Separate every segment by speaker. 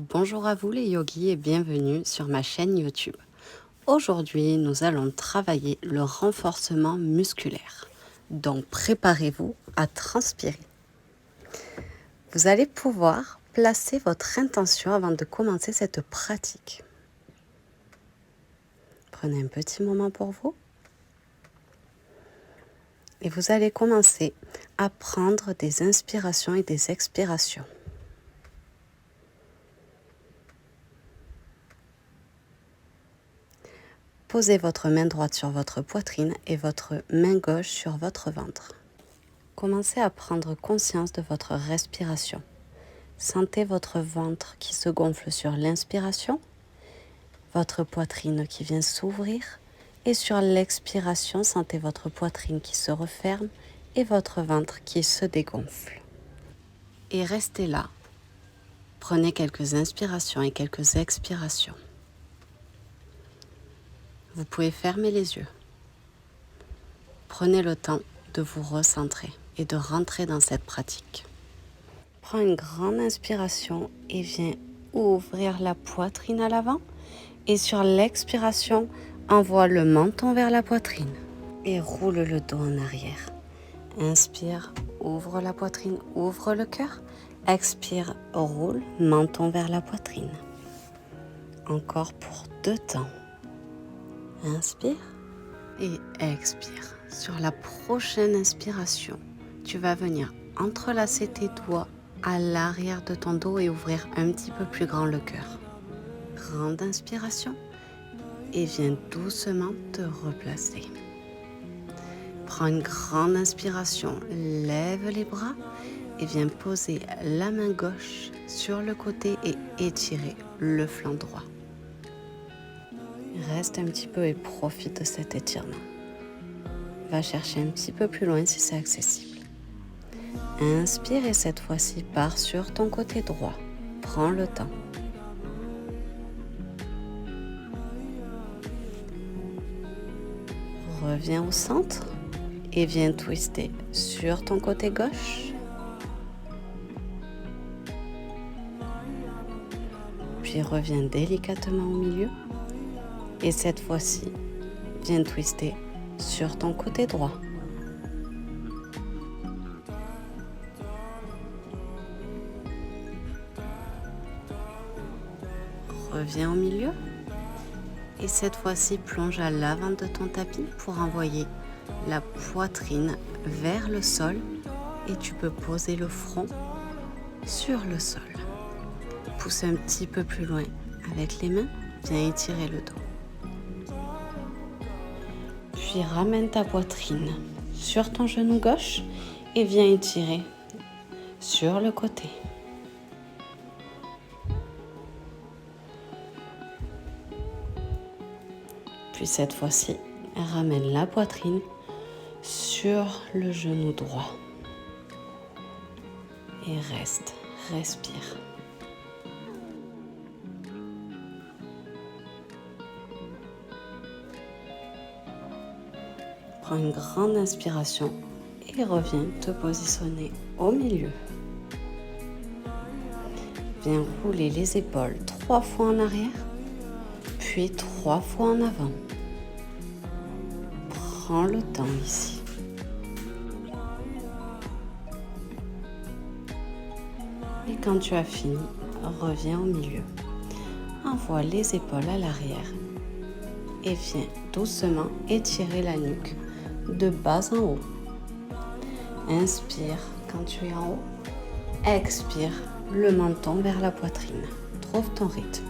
Speaker 1: Bonjour à vous les yogis et bienvenue sur ma chaîne YouTube. Aujourd'hui, nous allons travailler le renforcement musculaire. Donc, préparez-vous à transpirer. Vous allez pouvoir placer votre intention avant de commencer cette pratique. Prenez un petit moment pour vous. Et vous allez commencer à prendre des inspirations et des expirations. Posez votre main droite sur votre poitrine et votre main gauche sur votre ventre. Commencez à prendre conscience de votre respiration. Sentez votre ventre qui se gonfle sur l'inspiration, votre poitrine qui vient s'ouvrir et sur l'expiration, sentez votre poitrine qui se referme et votre ventre qui se dégonfle. Et restez là. Prenez quelques inspirations et quelques expirations. Vous pouvez fermer les yeux. Prenez le temps de vous recentrer et de rentrer dans cette pratique. Prends une grande inspiration et viens ouvrir la poitrine à l'avant. Et sur l'expiration, envoie le menton vers la poitrine et roule le dos en arrière. Inspire, ouvre la poitrine, ouvre le cœur. Expire, roule, menton vers la poitrine. Encore pour 2 temps. Inspire et expire. Sur la prochaine inspiration, tu vas venir entrelacer tes doigts à l'arrière de ton dos et ouvrir un petit peu plus grand le cœur. Grande inspiration et viens doucement te replacer. Prends une grande inspiration, lève les bras et viens poser la main gauche sur le côté et étirer le flanc droit. Reste un petit peu et profite de cet étirement. Va chercher un petit peu plus loin si c'est accessible. Inspire et cette fois-ci pars sur ton côté droit. Prends le temps. Reviens au centre et viens twister sur ton côté gauche. Puis reviens délicatement au milieu. Et cette fois-ci, viens twister sur ton côté droit. Reviens au milieu. Et cette fois-ci, plonge à l'avant de ton tapis pour envoyer la poitrine vers le sol. Et tu peux poser le front sur le sol. Pousse un petit peu plus loin avec les mains. Viens étirer le dos. Puis ramène ta poitrine sur ton genou gauche et viens étirer sur le côté. Puis cette fois-ci, ramène la poitrine sur le genou droit. Et reste, respire. Prends une grande inspiration et reviens te positionner au milieu. Viens rouler les épaules 3 fois en arrière, puis 3 fois en avant. Prends le temps ici. Et quand tu as fini, reviens au milieu. Envoie les épaules à l'arrière et viens doucement étirer la nuque de bas en haut. Inspire quand tu es en haut. Expire le menton vers la poitrine. Trouve ton rythme.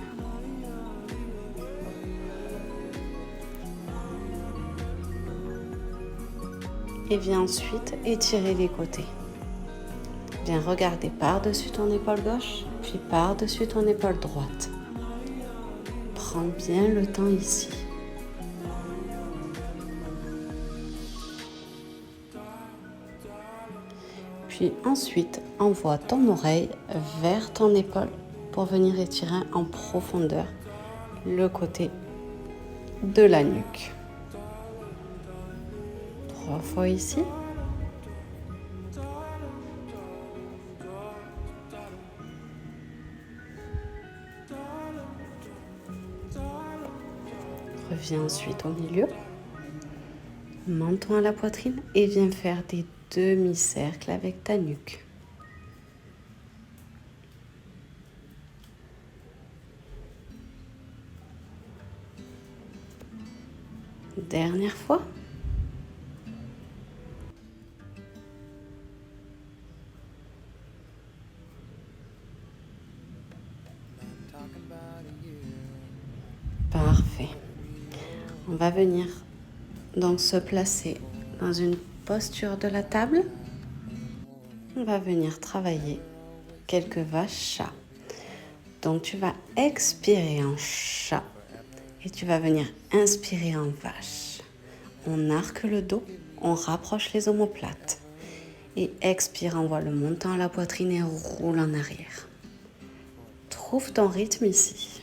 Speaker 1: Et viens ensuite étirer les côtés. Viens regarder par-dessus ton épaule gauche, puis par-dessus ton épaule droite. Prends bien le temps ici. Puis ensuite, envoie ton oreille vers ton épaule pour venir étirer en profondeur le côté de la nuque. 3 fois ici. Reviens ensuite au milieu. Menton à la poitrine et viens faire des demi-cercles avec ta nuque. Dernière fois. Parfait. On va venir donc se placer dans une posture de la table. On va venir travailler quelques vaches chats. Donc tu vas expirer en chat et tu vas venir inspirer en vache. On arque le dos, on rapproche les omoplates. Et expire, envoie le montant à la poitrine et roule en arrière. Trouve ton rythme ici.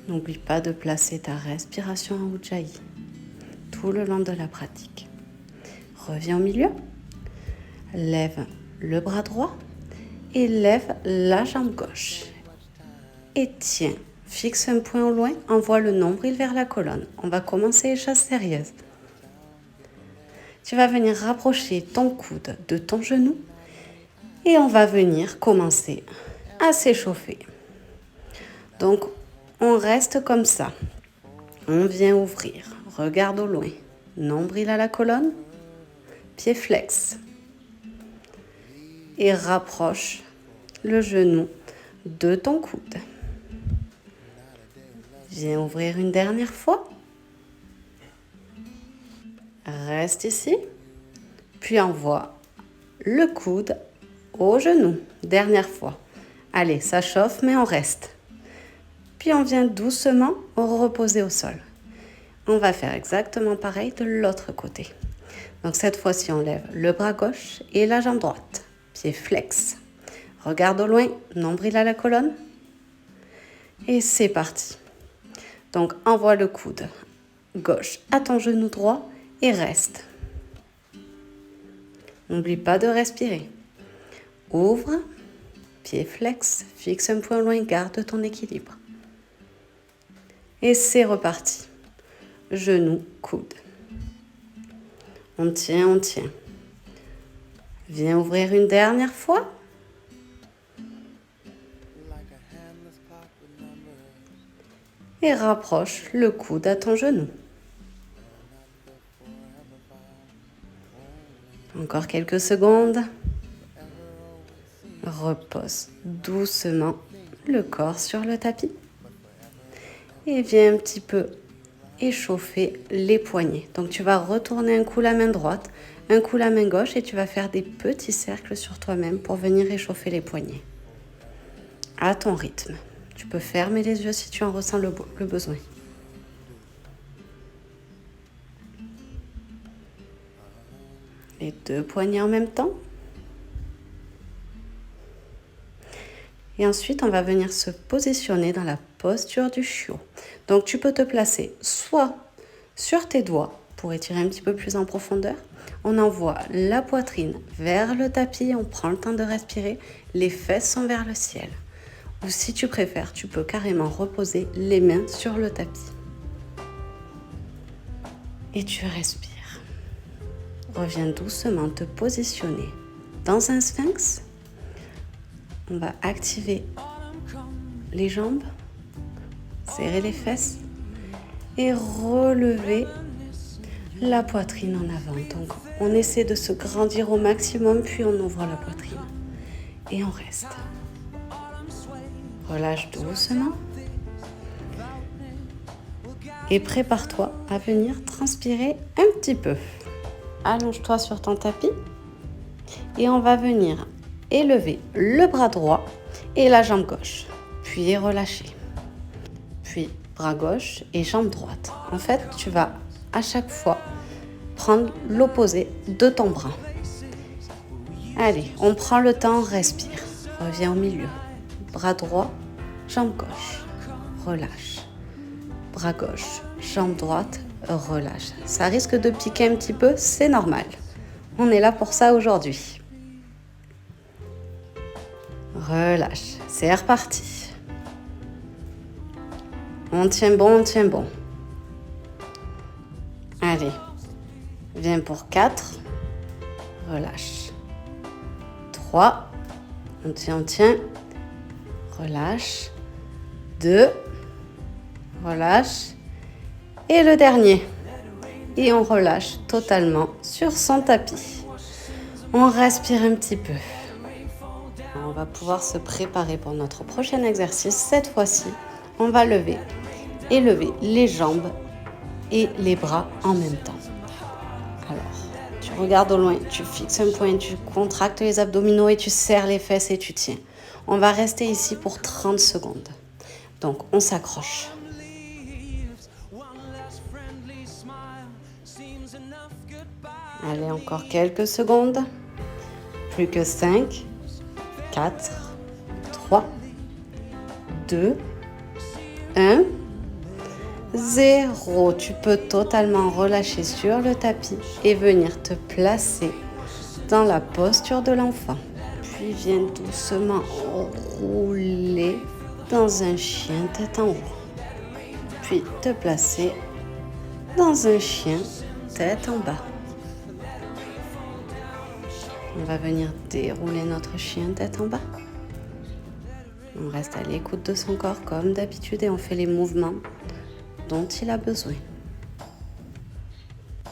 Speaker 1: N'oublie pas de placer ta respiration en Ujjayi tout le long de la pratique. Reviens au milieu. Lève le bras droit et lève la jambe gauche. Et tiens, fixe un point au loin, envoie le nombril vers la colonne. On va commencer les choses sérieuses. Tu vas venir rapprocher ton coude de ton genou et on va venir commencer à s'échauffer. Donc, on reste comme ça. On vient ouvrir. Regarde au loin. Nombril à la colonne. Pied flex. Et rapproche le genou de ton coude. Viens ouvrir une dernière fois. Reste ici. Puis envoie le coude au genou. Dernière fois. Allez, ça chauffe, mais on reste. Puis on vient doucement reposer au sol. On va faire exactement pareil de l'autre côté. Donc cette fois-ci, on lève le bras gauche et la jambe droite. Pied flex. Regarde au loin, nombril à la colonne. Et c'est parti. Donc envoie le coude gauche à ton genou droit et reste. N'oublie pas de respirer. Ouvre, pied flex, fixe un point au loin, garde ton équilibre. Et c'est reparti. Genou, coude. On tient, on tient. Viens ouvrir une dernière fois. Et rapproche le coude à ton genou. Encore quelques secondes. Repose doucement le corps sur le tapis. Et viens un petit peu échauffer les poignets. Donc tu vas retourner un coup la main droite, un coup la main gauche et tu vas faire des petits cercles sur toi-même pour venir échauffer les poignets. À ton rythme. Tu peux fermer les yeux si tu en ressens le besoin. Les deux poignets en même temps. Et ensuite, on va venir se positionner dans la posture du chiot. Donc, tu peux te placer soit sur tes doigts pour étirer un petit peu plus en profondeur. On envoie la poitrine vers le tapis, on prend le temps de respirer. Les fesses sont vers le ciel. Ou si tu préfères, tu peux carrément reposer les mains sur le tapis. Et tu respires. Reviens doucement te positionner dans un sphinx. On va activer les jambes, serrer les fesses et relever la poitrine en avant. Donc, on essaie de se grandir au maximum, puis on ouvre la poitrine. Et on reste. Relâche doucement. Et prépare-toi à venir transpirer un petit peu. Allonge-toi sur ton tapis. Et on va venir élever le bras droit et la jambe gauche. Puis relâcher. Puis bras gauche et jambe droite. En fait, tu vas à chaque fois prendre l'opposé de ton bras. Allez, on prend le temps, on respire. Reviens au milieu. Bras droit, jambe gauche. Relâche. Bras gauche, jambe droite, relâche. Ça risque de piquer un petit peu, c'est normal. On est là pour ça aujourd'hui. Relâche, c'est reparti. On tient bon, on tient bon. Allez, viens pour 4. Relâche. 3. On tient. Relâche. 2. Relâche. Et le dernier. Et on relâche totalement sur son tapis. On respire un petit peu. On va pouvoir se préparer pour notre prochain exercice. Cette fois-ci, on va lever et lever les jambes et les bras en même temps. Alors, tu regardes au loin, tu fixes un point, tu contractes les abdominaux et tu serres les fesses et tu tiens. On va rester ici pour 30 secondes. Donc, on s'accroche. Allez, encore quelques secondes. Plus que 5, 4, 3, 2, 1, 0. Tu peux totalement relâcher sur le tapis et venir te placer dans la posture de l'enfant. Puis viens doucement rouler dans un chien tête en haut. Puis te placer dans un chien tête en bas. On va venir dérouler notre chien tête en bas. On reste à l'écoute de son corps comme d'habitude et on fait les mouvements dont il a besoin.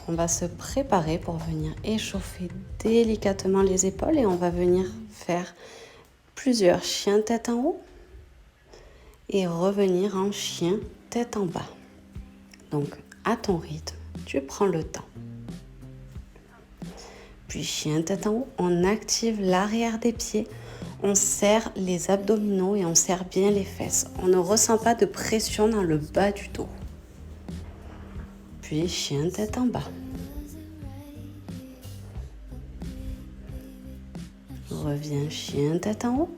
Speaker 1: On va se préparer pour venir échauffer délicatement les épaules et on va venir faire plusieurs chiens tête en haut et revenir en chien tête en bas. Donc à ton rythme, tu prends le temps. Puis chien tête en haut, on active l'arrière des pieds, on serre les abdominaux et on serre bien les fesses. On ne ressent pas de pression dans le bas du dos. Puis chien tête en bas. Reviens chien tête en haut.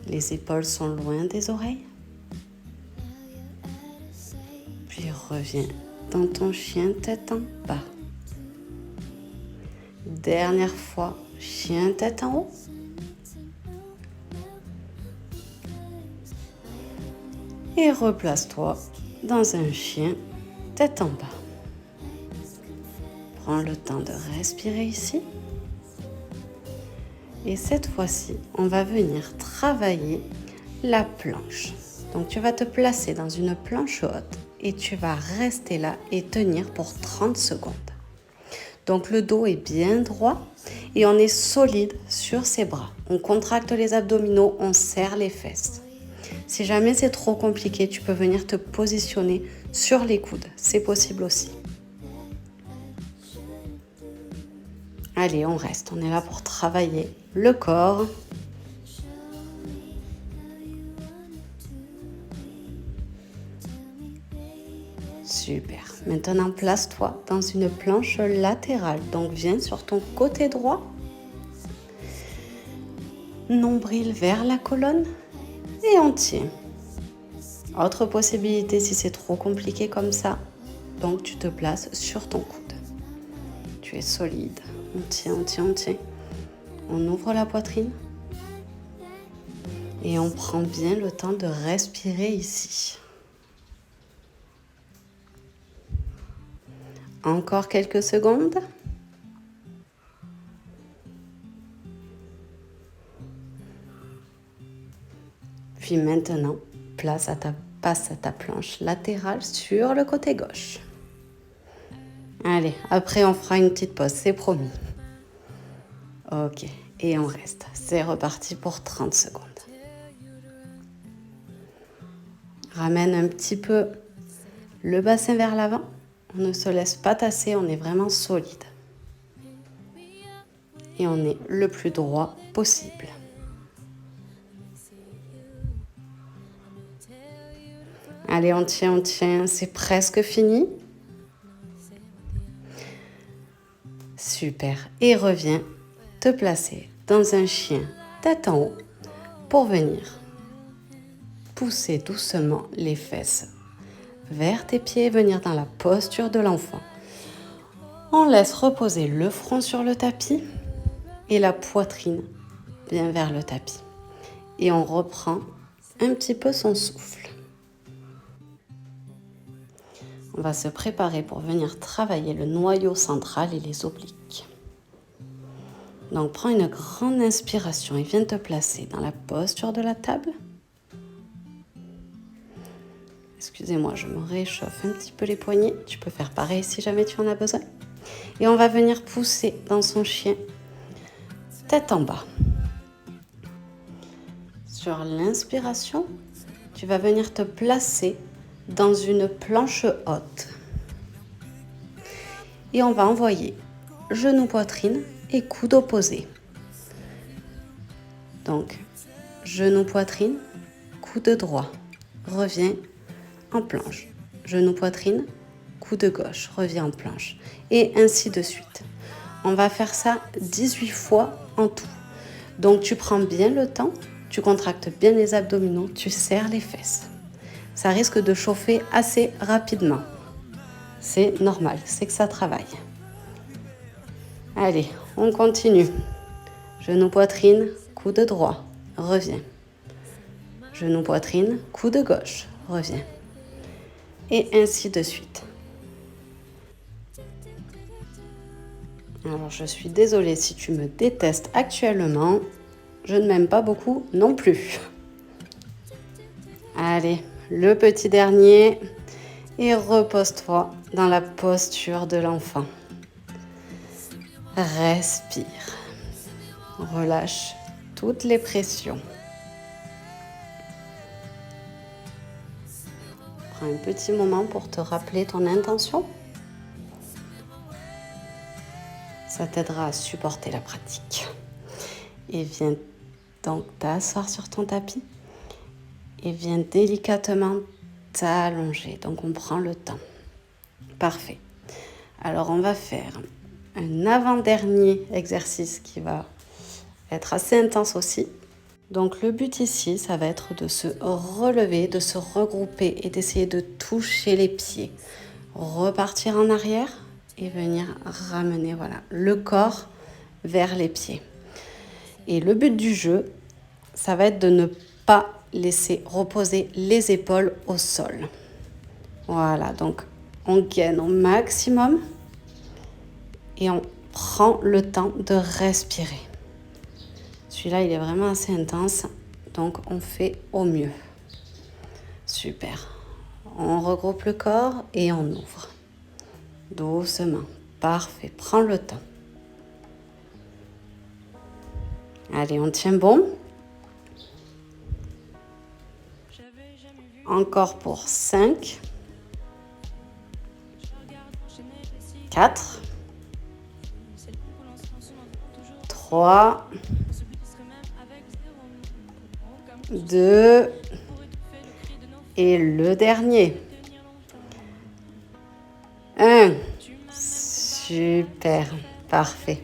Speaker 1: Les épaules sont loin des oreilles. Puis reviens dans ton chien tête en bas. Dernière fois, chien tête en haut. Et replace-toi dans un chien tête en bas. Prends le temps de respirer ici. Et cette fois-ci, on va venir travailler la planche. Donc tu vas te placer dans une planche haute et tu vas rester là et tenir pour 30 secondes. Donc le dos est bien droit et on est solide sur ses bras. On contracte les abdominaux, on serre les fesses. Si jamais c'est trop compliqué, tu peux venir te positionner sur les coudes. C'est possible aussi. Allez, on reste. On est là pour travailler le corps. Super. Maintenant, place-toi dans une planche latérale. Donc, viens sur ton côté droit. Nombril vers la colonne. Et on tient. Autre possibilité, si c'est trop compliqué comme ça, donc tu te places sur ton coude. Tu es solide. On tient, on tient, on tient. On ouvre la poitrine. Et on prend bien le temps de respirer ici. Encore quelques secondes. Puis maintenant, passe à ta planche latérale sur le côté gauche. Allez, après on fera une petite pause, c'est promis. Ok, et on reste. C'est reparti pour 30 secondes. Ramène un petit peu le bassin vers l'avant. On ne se laisse pas tasser, on est vraiment solide. Et on est le plus droit possible. Allez, on tient, c'est presque fini. Super. Et reviens te placer dans un chien tête en haut pour venir pousser doucement les fesses vers tes pieds et venir dans la posture de l'enfant. On laisse reposer le front sur le tapis et la poitrine bien vers le tapis. Et on reprend un petit peu son souffle. On va se préparer pour venir travailler le noyau central et les obliques. Donc prends une grande inspiration et viens te placer dans la posture de la table. Excusez-moi, je me réchauffe un petit peu les poignets. Tu peux faire pareil si jamais tu en as besoin. Et on va venir pousser dans son chien, tête en bas. Sur l'inspiration, tu vas venir te placer dans une planche haute. Et on va envoyer genou poitrine et coude opposé. Donc, genou poitrine, coude droit, reviens en planche. Genou poitrine, coude gauche, reviens en planche. Et ainsi de suite. On va faire ça 18 fois en tout. Donc tu prends bien le temps, tu contractes bien les abdominaux, tu serres les fesses. Ça risque de chauffer assez rapidement. C'est normal, c'est que ça travaille. Allez, on continue. Genou poitrine, coude droit, reviens. Genou poitrine, coude gauche, reviens. Et ainsi de suite. Alors je suis désolée si tu me détestes actuellement, je ne m'aime pas beaucoup non plus. Allez, le petit dernier et repose-toi dans la posture de l'enfant. Respire, relâche toutes les pressions. Prends un petit moment pour te rappeler ton intention. Ça t'aidera à supporter la pratique. Et viens donc t'asseoir sur ton tapis et viens délicatement t'allonger. Donc on prend le temps. Parfait. Alors on va faire un avant-dernier exercice qui va être assez intense aussi. Donc le but ici, ça va être de se relever, de se regrouper et d'essayer de toucher les pieds. Repartir en arrière et venir ramener le corps vers les pieds. Et le but du jeu, ça va être de ne pas laisser reposer les épaules au sol. Voilà, donc on gaine au maximum et on prend le temps de respirer. Celui-là, il est vraiment assez intense, donc on fait au mieux. Super. On regroupe le corps et on ouvre. Doucement. Parfait. Prends le temps. Allez, on tient bon. Encore pour 5, 4, 3, 2 et le dernier. 1. Super, parfait.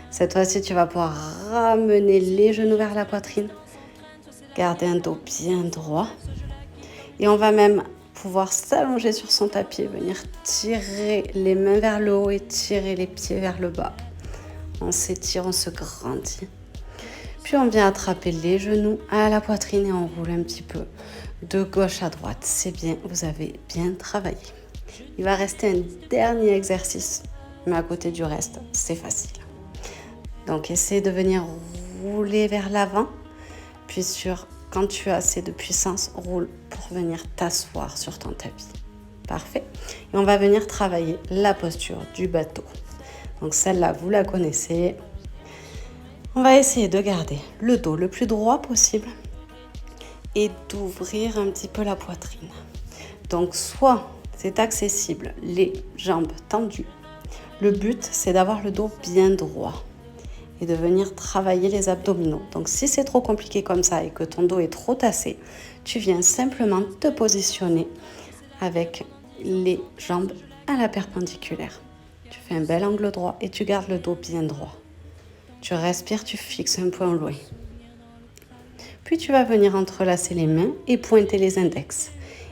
Speaker 1: Cette fois-ci, tu vas pouvoir ramener les genoux vers la poitrine. Garder un dos bien droit. Et on va même pouvoir s'allonger sur son tapis, venir tirer les mains vers le haut et tirer les pieds vers le bas. On s'étire, on se grandit. Puis on vient attraper les genoux à la poitrine et on roule un petit peu de gauche à droite. C'est bien, vous avez bien travaillé. Il va rester un dernier exercice, mais à côté du reste, c'est facile. Donc essaie de venir rouler vers l'avant, puis quand tu as assez de puissance, roule pour venir t'asseoir sur ton tapis. Parfait. Et on va venir travailler la posture du bateau. Donc celle-là, vous la connaissez. On va essayer de garder le dos le plus droit possible et d'ouvrir un petit peu la poitrine. Donc soit c'est accessible, les jambes tendues. Le but, c'est d'avoir le dos bien droit et de venir travailler les abdominaux. Donc si c'est trop compliqué comme ça et que ton dos est trop tassé, tu viens simplement te positionner avec les jambes à la perpendiculaire. Tu fais un bel angle droit et tu gardes le dos bien droit. Tu respires, tu fixes un point au loin. Puis tu vas venir entrelacer les mains et pointer les index.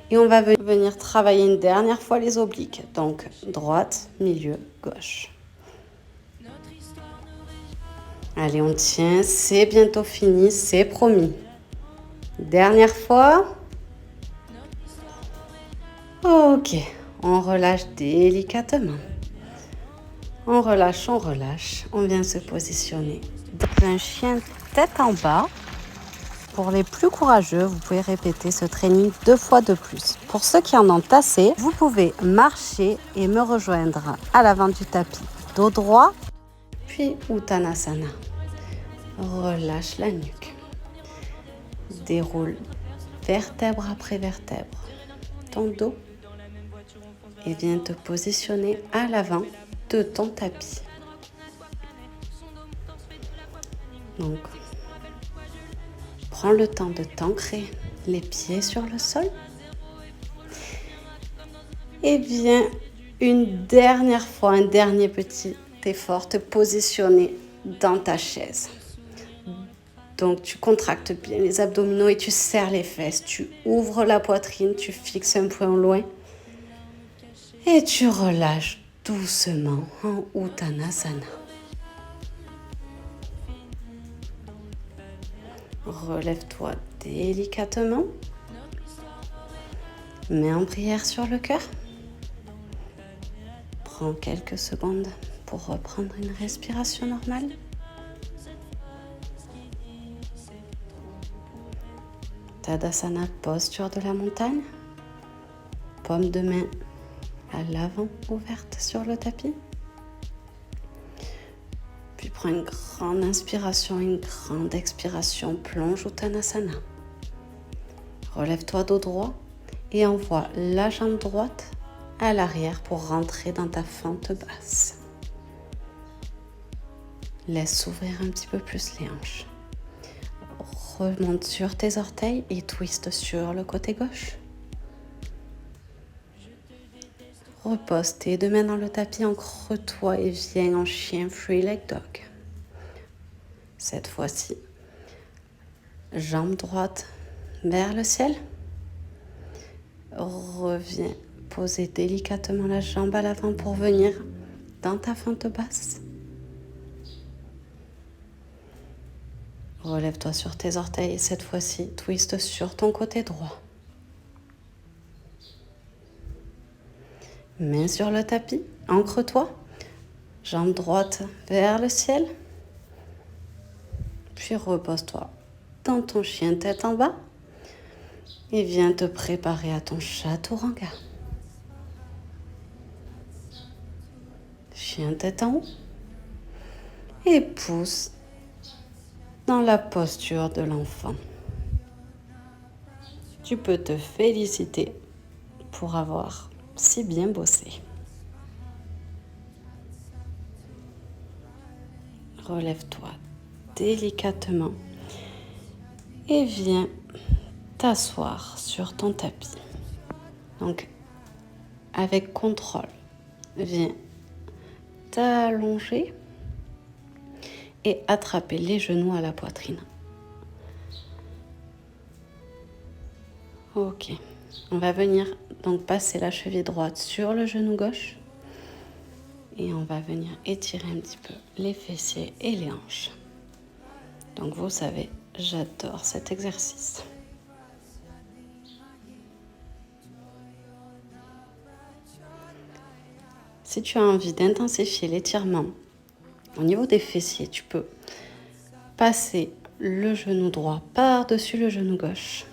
Speaker 1: Et on va venir travailler une dernière fois les obliques. Donc droite, milieu, gauche. Allez, on tient, c'est bientôt fini, c'est promis. Dernière fois. Ok, On relâche délicatement. On relâche, on relâche. On vient se positionner dans un chien tête en bas. Pour les plus courageux, vous pouvez répéter ce training 2 fois de plus. Pour ceux qui en ont assez, vous pouvez marcher et me rejoindre à l'avant du tapis. Dos droit, puis Uttanasana. Relâche la nuque. Déroule vertèbre après vertèbre ton dos et viens te positionner à l'avant de ton tapis. Donc, prends le temps de t'ancrer les pieds sur le sol et viens une dernière fois, un dernier petit effort, te positionner dans ta chaise. Donc, tu contractes bien les abdominaux et tu serres les fesses. Tu ouvres la poitrine, tu fixes un point au loin et tu relâches doucement en Uttanasana. Relève-toi délicatement. Mets en prière sur le cœur. Prends quelques secondes pour reprendre une respiration normale. Tadasana, posture de la montagne. Paume de main à l'avant ouverte sur le tapis. Puis prends une grande inspiration, une grande expiration. Plonge Uttanasana. Relève-toi dos droit et envoie la jambe droite à l'arrière pour rentrer dans ta fente basse. Laisse s'ouvrir un petit peu plus les hanches. Remonte sur tes orteils et twiste sur le côté gauche. Repose tes deux mains dans le tapis, ancre-toi et viens en chien Free Leg Dog. Cette fois-ci, jambe droite vers le ciel. Reviens poser délicatement la jambe à l'avant pour venir dans ta fente basse. Relève-toi sur tes orteils et cette fois-ci, twiste sur ton côté droit. Main sur le tapis, ancre-toi. Jambe droite vers le ciel. Puis repose-toi dans ton chien tête en bas. Et viens te préparer à ton chaturanga. Chien tête en haut. Et pousse dans la posture de l'enfant. Tu peux te féliciter pour avoir si bien bossé. Relève-toi délicatement et viens t'asseoir sur ton tapis. Donc, avec contrôle, viens t'allonger et attraper les genoux à la poitrine. Ok, on va venir donc passer la cheville droite sur le genou gauche et on va venir étirer un petit peu les fessiers et les hanches. Donc vous savez, j'adore cet exercice. Si tu as envie d'intensifier l'étirement au niveau des fessiers, tu peux passer le genou droit par-dessus le genou gauche.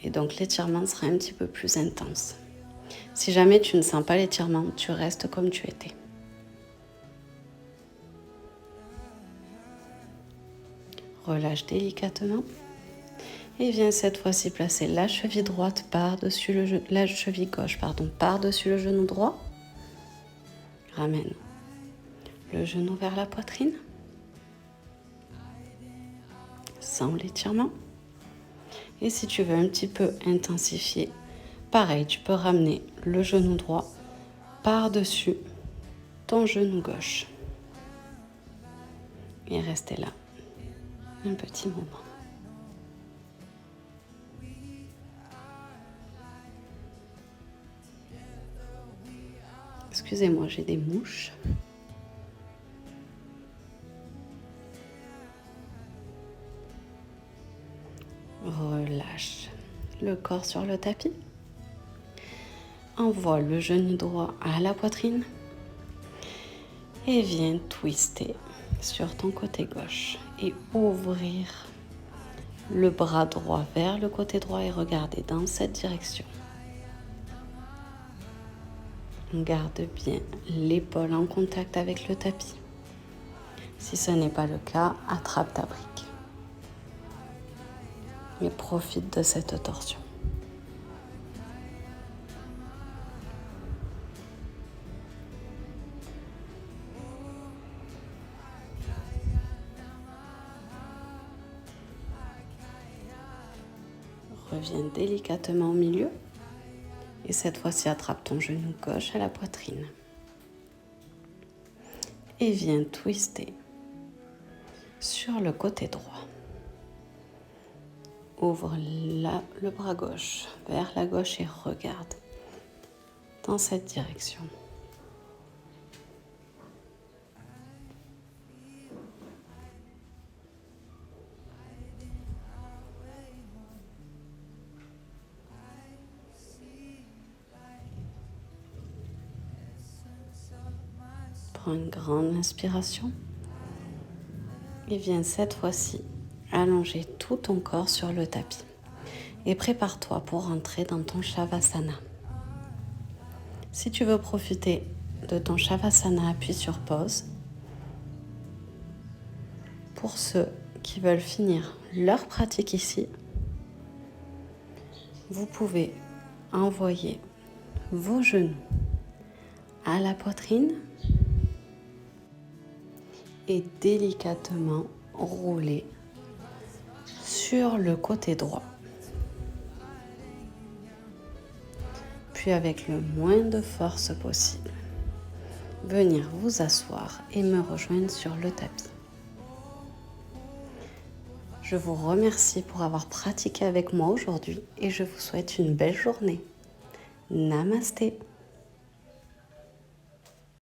Speaker 1: Et donc l'étirement sera un petit peu plus intense. Si jamais tu ne sens pas l'étirement, tu restes comme tu étais. Relâche délicatement. Et viens cette fois-ci placer la cheville droite par-dessus la cheville gauche, par-dessus le genou droit. Ramène le genou vers la poitrine. Sans l'étirement. Et si tu veux un petit peu intensifier, pareil, tu peux ramener le genou droit par-dessus ton genou gauche. Et rester là un petit moment. Excusez-moi, j'ai des mouches. Relâche le corps sur le tapis. Envoie le genou droit à la poitrine et viens twister sur ton côté gauche et ouvrir le bras droit vers le côté droit et regarder dans cette direction. Garde bien l'épaule en contact avec le tapis. Si ce n'est pas le cas, attrape ta brique et profite de cette torsion. Reviens délicatement au milieu et cette fois-ci attrape ton genou gauche à la poitrine et viens twister sur le côté droit. Ouvre le bras gauche vers la gauche et regarde dans cette direction. Prends une grande inspiration et viens cette fois-ci allonger tout ton corps sur le tapis. Et prépare-toi pour rentrer dans ton Shavasana. Si tu veux profiter de ton Shavasana, appuie sur pause. Pour ceux qui veulent finir leur pratique ici, vous pouvez envoyer vos genoux à la poitrine et délicatement rouler sur le côté droit. Puis avec le moins de force possible, venir vous asseoir et me rejoindre sur le tapis. Je vous remercie pour avoir pratiqué avec moi aujourd'hui et je vous souhaite une belle journée. Namasté.